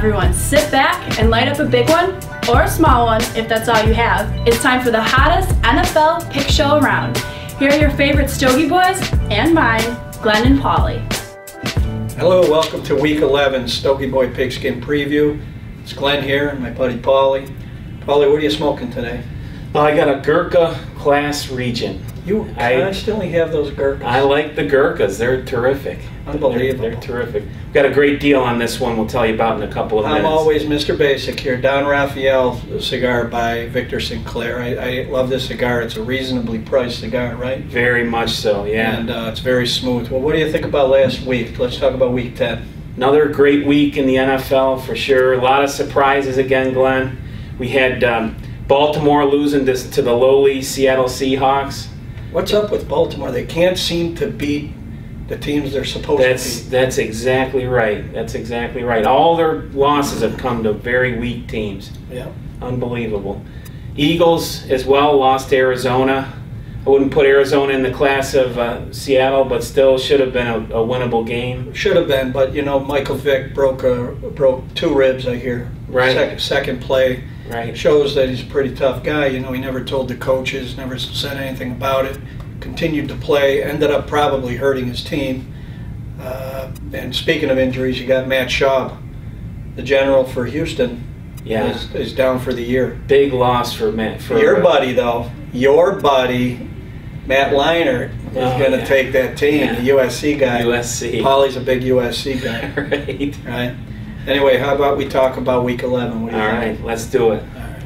everyone, sit back and light up a big one, or a small one if that's all you have. It's time for the hottest NFL pick show around. Here are your favorite Stogie boys, and mine, Glen and Paul. Hello, welcome to Week 11 Stogie Boy Pigskin Preview. It's Glen here and my buddy Paulie. Paulie, what are you smoking today? I got a Gurkha Class Regent. You constantly have those Gurkhas. I like the Gurkhas. They're terrific. Unbelievable. They're terrific. Got a great deal on this one we'll tell you about in a couple of minutes. I'm always Mr. Basic here. Don Raphael cigar by Victor Sinclair. I love this cigar. It's a reasonably priced cigar, right? Very much so, yeah. And it's very smooth. Well, what do you think about last week? Let's talk about Week 10. Another great week in the NFL for sure. A lot of surprises again, Glenn. We had Baltimore losing to the lowly Seattle Seahawks. What's up with Baltimore? They can't seem to beat the teams they're supposed to beat. That's exactly right. That's exactly right. All their losses have come to very weak teams. Yeah. Unbelievable. Eagles as well lost to Arizona. I wouldn't put Arizona in the class of Seattle, but still should have been a winnable game. Should have been, but you know, Michael Vick broke 2 ribs, I hear. Right. Second play. Right. Shows that he's a pretty tough guy. You know, he never told the coaches, never said anything about it. Continued to play, ended up probably hurting his team. And speaking of injuries, you got Matt Schaub, the general for Houston, is down for the year. Big loss for Matt. Your buddy, though, Matt Leinart, is going to take that team, the USC guy. USC. Paulie's a big USC guy. Right. Anyway, how about we talk about Week 11? What do you think? All right, let's do it. All right.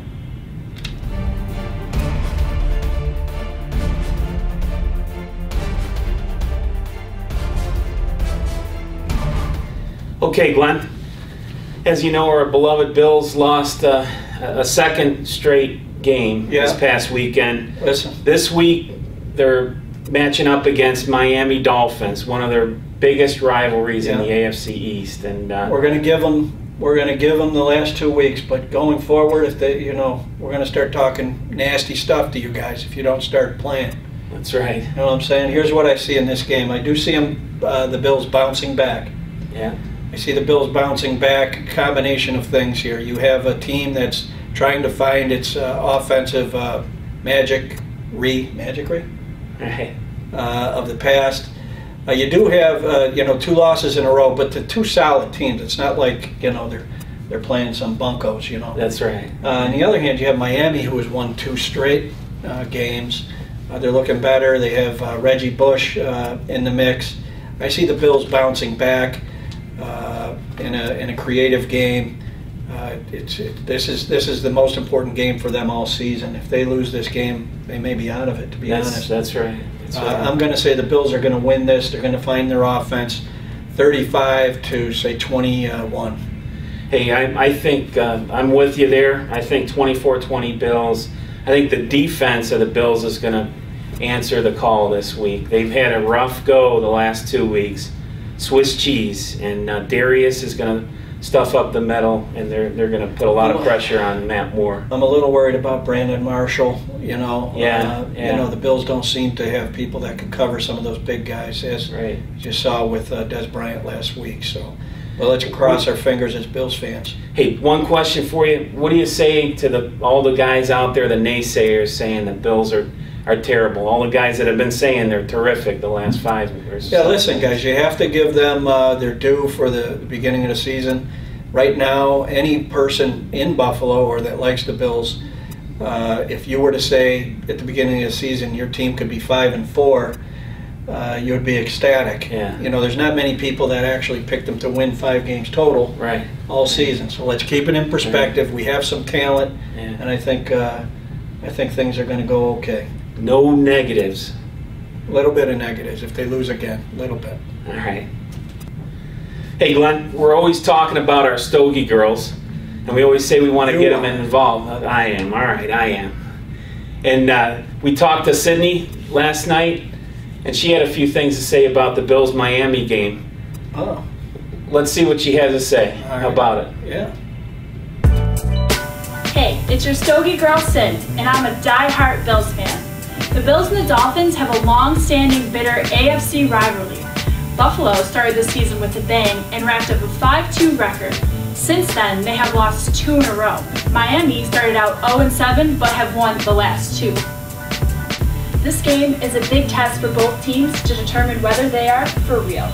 Okay, Glenn. As you know, our beloved Bills lost a second straight game this past weekend. Listen. This week, they're matching up against Miami Dolphins, one of their biggest rivalries in the AFC East, and we're going to give them the last 2 weeks. But going forward, if they, we're going to start talking nasty stuff to you guys if you don't start playing. That's right. You know what I'm saying? Here's what I see in this game. I do see the Bills bouncing back. Yeah. I see the Bills bouncing back. A combination of things here. You have a team that's trying to find its offensive magic Right. Of the past. You do have 2 losses in a row, but the 2 solid teams. It's not like they're playing some bunkos. That's right. On the other hand, you have Miami, who has won 2 straight games. They're looking better. They have Reggie Bush in the mix. I see the Bills bouncing back in a creative game. This is the most important game for them all season. If they lose this game, they may be out of it, to be honest. That's right. I'm going to say the Bills are going to win this. They're going to find their offense 35 to, say, 21. Hey, I think I'm with you there. I think 24-20 Bills. I think the defense of the Bills is going to answer the call this week. They've had a rough go the last 2 weeks. Swiss cheese, and Darius is going to stuff up the middle, and they're going to put a lot of pressure on Matt Moore. I'm a little worried about Brandon Marshall. The Bills don't seem to have people that can cover some of those big guys, as you saw with Des Bryant last week. So, well, let's cross our fingers as Bills fans. Hey, one question for you. What do you say to all the guys out there, the naysayers, saying the Bills are terrible? All the guys that have been saying they're terrific the last 5 years. Yeah, listen, guys, you have to give them their due for the beginning of the season. Right now, any person in Buffalo or that likes the Bills, if you were to say at the beginning of the season your team could be 5-4, you would be ecstatic. Yeah. There's not many people that actually picked them to win 5 games total all season. So let's keep it in perspective. We have some talent, and I think things are going to go okay. No negatives. A little bit of negatives if they lose again. A little bit. All right. Hey, Glenn, we're always talking about our Stogie girls, and we always say we want to get them involved. I am. All right, I am. And we talked to Sydney last night, and she had a few things to say about the Bills-Miami game. Oh. Let's see what she has to say about it. Yeah. Hey, it's your Stogie girl Sid, and I'm a die-hard Bills fan. The Bills and the Dolphins have a long-standing, bitter AFC rivalry. Buffalo started the season with a bang and wrapped up a 5-2 record. Since then, they have lost 2 in a row. Miami started out 0-7 but have won the last 2. This game is a big test for both teams to determine whether they are for real.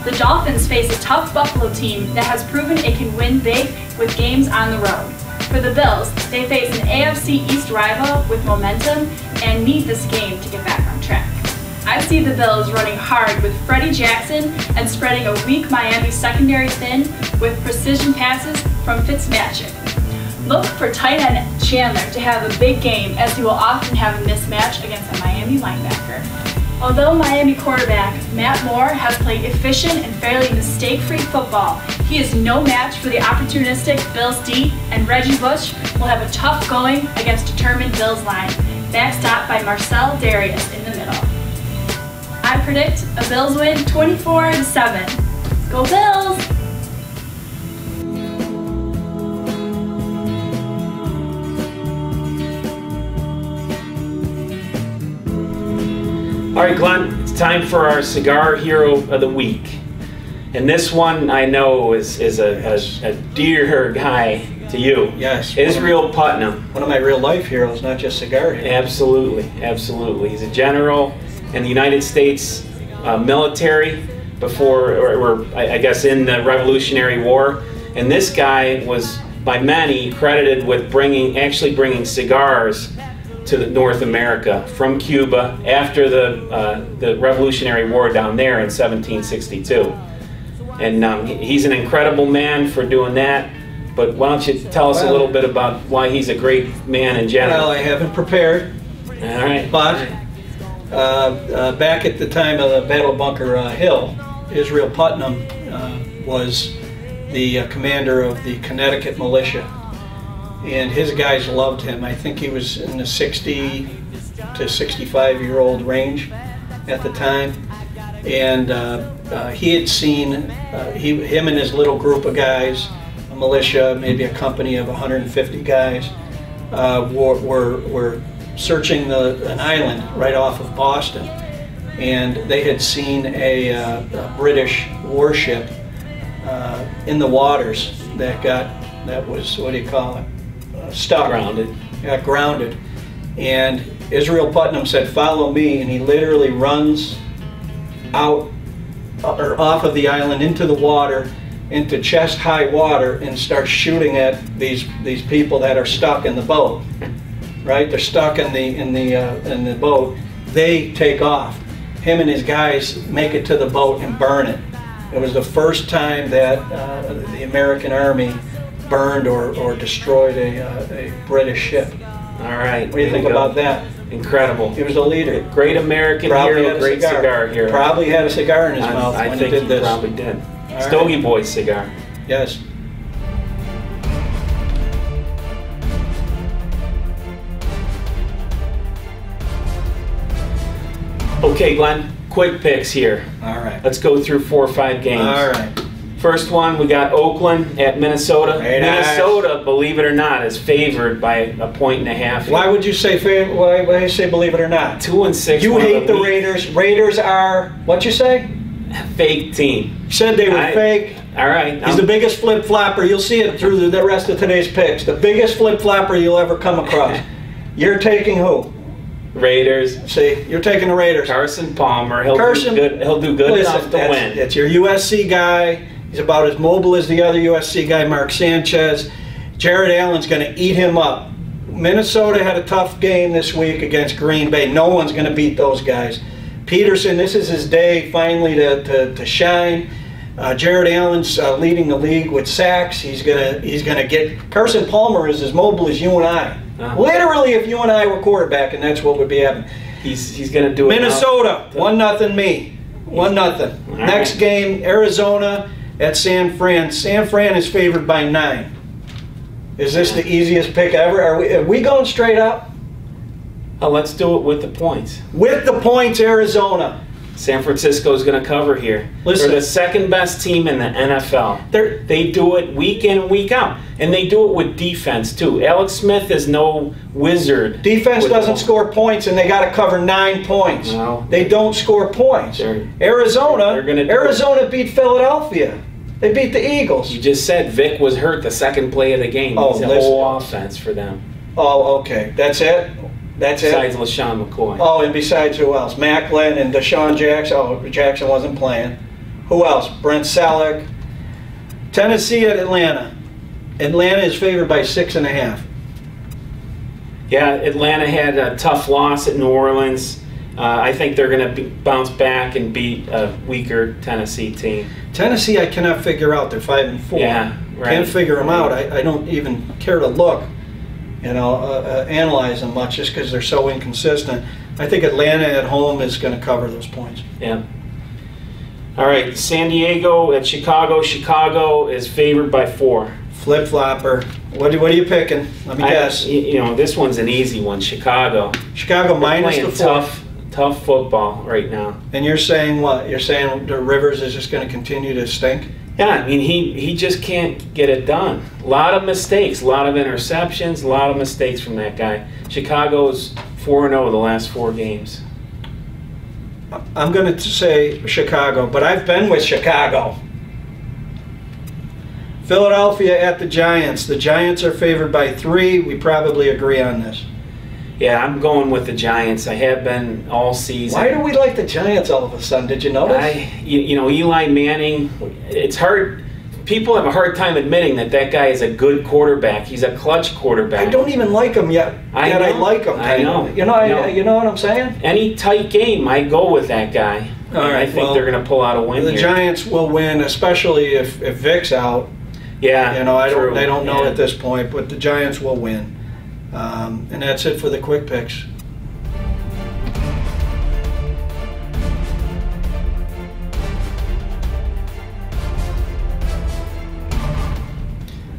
The Dolphins face a tough Buffalo team that has proven it can win big with games on the road. For the Bills, they face an AFC East rival with momentum and need this game to get back on track. I see the Bills running hard with Freddie Jackson and spreading a weak Miami secondary thin with precision passes from Fitzmagic. Look for tight end Chandler to have a big game, as he will often have a mismatch against a Miami linebacker. Although Miami quarterback Matt Moore has played efficient and fairly mistake-free football, he is no match for the opportunistic Bills D, and Reggie Bush will have a tough going against determined Bills line, backstopped by Marcel Darius in the middle. I predict a Bills win 24-7. Go Bills! All right, Glenn, it's time for our Cigar Hero of the Week. And this one I know is a dear guy to you. Yes. Israel Putnam. One of my real life heroes, not just cigar heroes. Absolutely, absolutely. He's a general in the United States military before, or I guess in the Revolutionary War. And this guy was, by many, credited with actually bringing cigars to North America from Cuba after the Revolutionary War down there in 1762. And he's an incredible man for doing that. But why don't you tell us a little bit about why he's a great man in general? Well, I haven't prepared. All right. But back at the time of the Battle of Bunker Hill, Israel Putnam was the commander of the Connecticut militia. And his guys loved him. I think he was in the 60 to 65-year-old range at the time. And he had seen, him and his little group of guys, a militia, maybe a company of 150 guys, were searching an island right off of Boston. And they had seen a British warship in the waters that was, what do you call it? Stuck. Grounded. Got grounded. And Israel Putnam said, "Follow me," and he literally runs out or off of the island into the water, into chest-high water, and starts shooting at these people that are stuck in the boat. Right? They're stuck in the boat. They take off. Him and his guys make it to the boat and burn it. It was the first time that the American Army burned or destroyed a British ship. All right. What do you think about that? Incredible. He was a leader. Great American hero, great cigar hero. Probably had a cigar in his mouth when he did this. I think he probably did. Stogie Boy cigar. Yes. Okay, Glenn, quick picks here. All right. Let's go through 4 or 5 games. All right. First one, we got Oakland at Minnesota. Very Minnesota, believe it or not, is favored by 1.5. Why would you say why do you say believe it or not? 2-6. You hate the Raiders. Raiders are, what'd you say? Fake team. You said they were fake. All right. He's the biggest flip-flopper. You'll see it through the rest of today's picks. The biggest flip-flopper you'll ever come across. You're taking who? Raiders. See, you're taking the Raiders. Carson Palmer. He'll do good enough to win. It's your USC guy. He's about as mobile as the other USC guy, Mark Sanchez. Jared Allen's going to eat him up. Minnesota had a tough game this week against Green Bay. No one's going to beat those guys. Peterson, this is his day finally to shine. Jared Allen's leading the league with sacks. He's gonna get. Carson Palmer is as mobile as you and I. Literally, if you and I were quarterback, and that's what would be happening. He's going to do it. Minnesota, 1-0 me. 1-0. Next game, Arizona at San Fran. San Fran is favored by 9. Is this the easiest pick ever? Are we going straight up? Oh, let's do it with the points. With the points, Arizona. San Francisco is going to cover here. Listen, they're the second best team in the NFL. They do it week in and week out. And they do it with defense, too. Alex Smith is no wizard. Defense doesn't score points, and they got to cover 9 points. No, they don't score points. Arizona beat Philadelphia. They beat the Eagles. You just said Vic was hurt the second play of the game. Oh, He's a whole offense for them. Oh, okay. That's it? That's besides it? Besides LaShawn McCoy. Oh, and besides who else? Macklin and Deshaun Jackson. Oh, Jackson wasn't playing. Who else? Brent Selleck. Tennessee at Atlanta. Atlanta is favored by 6.5. Yeah, Atlanta had a tough loss at New Orleans. I think they're going to bounce back and beat a weaker Tennessee team. Tennessee, I cannot figure out. They're 5-4. Yeah, right. Can't figure them out. I don't even care to look, analyze them much just because they're so inconsistent. I think Atlanta at home is going to cover those points. Yeah. All right, San Diego at Chicago. Chicago is favored by 4. Flip-flopper. What are you picking? Let me guess. This one's an easy one, Chicago. Chicago minus the 4. Tough football right now. And you're saying what? You're saying the Rivers is just going to continue to stink? Yeah, I mean, he just can't get it done. A lot of mistakes, a lot of interceptions, a lot of mistakes from that guy. Chicago's 4-0 the last 4 games. I'm going to say Chicago, but I've been with Chicago. Philadelphia at the Giants. The Giants are favored by 3. We probably agree on this. Yeah, I'm going with the Giants. I have been all season. Why do we like the Giants all of a sudden? Did you notice? Eli Manning, it's hard. People have a hard time admitting that guy is a good quarterback. He's a clutch quarterback. I don't even like him yet. I like him. I know. You know what I'm saying? Any tight game, I go with that guy. All right, I think they're going to pull out a win the here. Giants will win, especially if Vic's out. Yeah, they don't know at this point, but the Giants will win. And that's it for the quick picks.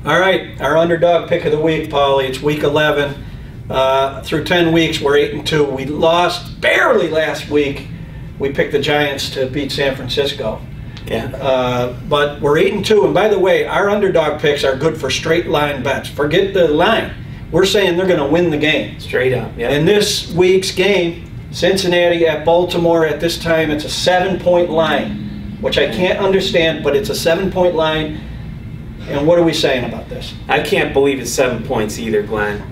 All right, our underdog pick of the week, Paulie. It's week 11. Through 10 weeks, we're 8-2. We lost barely last week. We picked the Giants to beat San Francisco. Yeah. But we're 8-2. And by the way, our underdog picks are good for straight line bets. Forget the line. We're saying they're going to win the game. Straight up, yeah. In this week's game, Cincinnati at Baltimore, at this time, it's a 7-point line, which I can't understand, but it's a 7-point line. And what are we saying about this? I can't believe it's 7 points either, Glenn.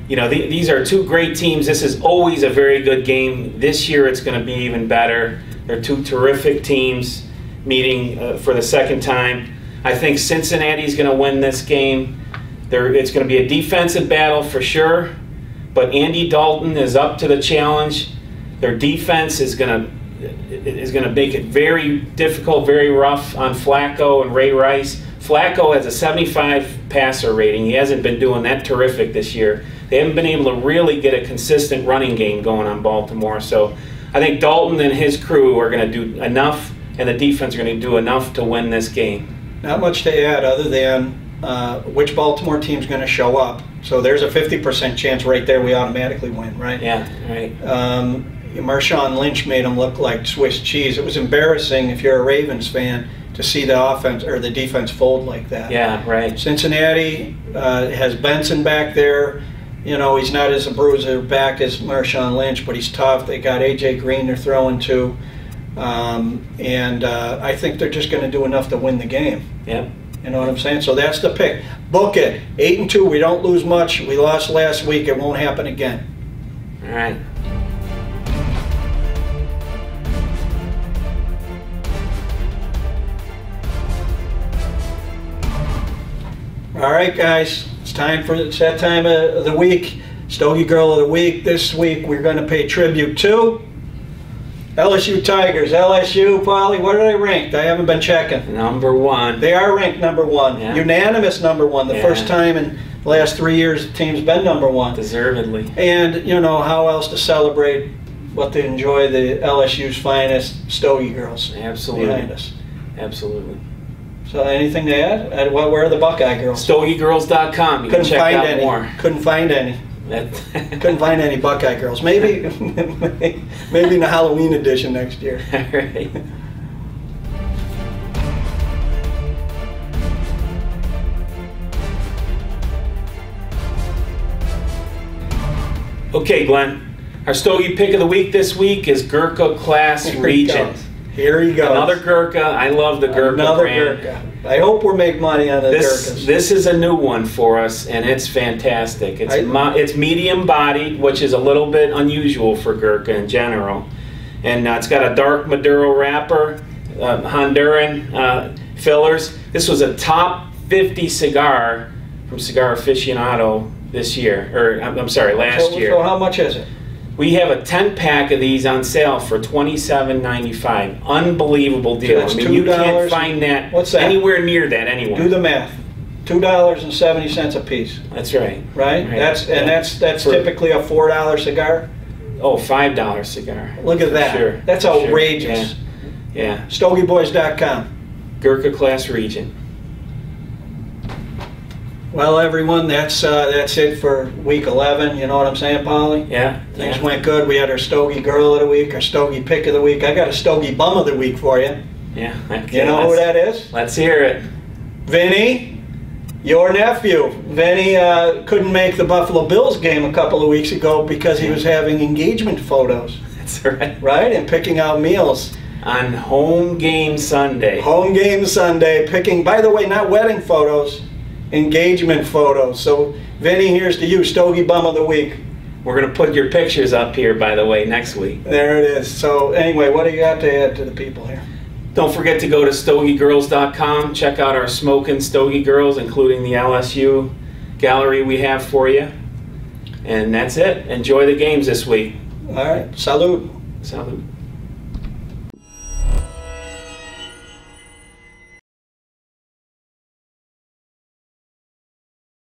These are 2 great teams. This is always a very good game. This year it's going to be even better. They're 2 terrific teams meeting for the second time. I think Cincinnati's going to win this game. It's going to be a defensive battle for sure, but Andy Dalton is up to the challenge. Their defense is going to make it very difficult, very rough on Flacco and Ray Rice. Flacco has a 75 passer rating. He hasn't been doing that terrific this year. They haven't been able to really get a consistent running game going on Baltimore. So I think Dalton and his crew are going to do enough, and the defense are going to do enough to win this game. Not much to add other than which Baltimore team's going to show up. So there's a 50% chance right there we automatically win, right? Yeah, right. Marshawn Lynch made them look like Swiss cheese. It was embarrassing if you're a Ravens fan to see the offense or the defense fold like that. Yeah, right. Cincinnati has Benson back there. He's not as a bruiser back as Marshawn Lynch, but he's tough. They got A.J. Green they're throwing to. And I think they're just going to do enough to win the game. Yeah. You know what I'm saying? So that's the pick. Book it. 8-2. We don't lose much. We lost last week. It won't happen again. All right. All right, guys. It's that time of the week. Stogie Girl of the Week. This week we're going to pay tribute to LSU Tigers. LSU, Paulie, what are they ranked? I haven't been checking. #1. They are ranked #1. Yeah. Unanimous #1. The first time in the last 3 years the team's been #1. Deservedly. And, how else to celebrate but to enjoy the LSU's finest Stogie Girls Absolutely. behind us. Absolutely. So anything to add? Where are the Buckeye Girls? stogiegirls.com. You can check out more. Couldn't find any. Couldn't find any Buckeye Girls. Maybe in the Halloween edition next year. All right. Okay, Glenn. Our Stogie pick of the week this week is Gurkha Class Regent. Here he goes. Another Gurkha. I love the Gurkha Another brand. Gurkha. I hope we're making money on the Gurkhas. This is a new one for us, and it's fantastic. It's medium bodied, which is a little bit unusual for Gurkha in general. And it's got a dark Maduro wrapper, Honduran fillers. This was a top 50 cigar from Cigar Aficionado this year, or I'm sorry, last year. So how much is it? We have a 10-pack of these on sale for $27.95. Unbelievable deal. So that's I mean, you $2. can't find that, What's that? Anywhere near that anywhere. Do the math. $2.70 a piece. That's right. Right? That's typically a $4 cigar. Oh, $5 cigar. Look at that. Sure. That's outrageous. Sure. Yeah. Stogieboys.com. Gurkha class region. Well, everyone, that's it for week 11. You know what I'm saying, Polly? Yeah. Things went good. We had our Stogie Girl of the Week, our Stogie Pick of the Week. I got a Stogie Bum of the Week for you. Yeah. Okay, you know who that is? Let's hear it. Vinny, your nephew. Vinny couldn't make the Buffalo Bills game a couple of weeks ago because he was having engagement photos. That's right. Right? And picking out meals. On home game Sunday. Home game Sunday. Picking, by the way, not wedding photos. Engagement photos. So, Vinny, here's to you, Stogie Bum of the Week. We're going to put your pictures up here, by the way, next week. There it is. So, anyway, what do you got to add to the people here? Don't forget to go to stogiegirls.com. Check out our smoking Stogie Girls, including the LSU gallery we have for you. And that's it. Enjoy the games this week. All right. Salud. Salud.